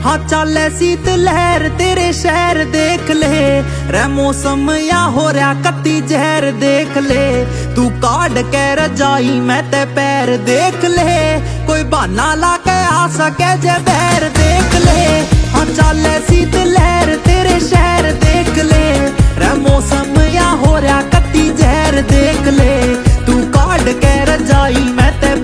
हाँ चाले सीत लहर तेरे शहर देख ले, रे मौसम या हो रहा कत्ती जहर देख ले। तू काट के रजाई मैं ते पैर देख ले, कोई बहाना ला के आ सके जे बैर देख ले। हाँ चाले सीत लहर तेरे शहर देख ले, रे मौसम या हो रहा कत्ती जहर देख ले। तू काट के रजाई मैं ते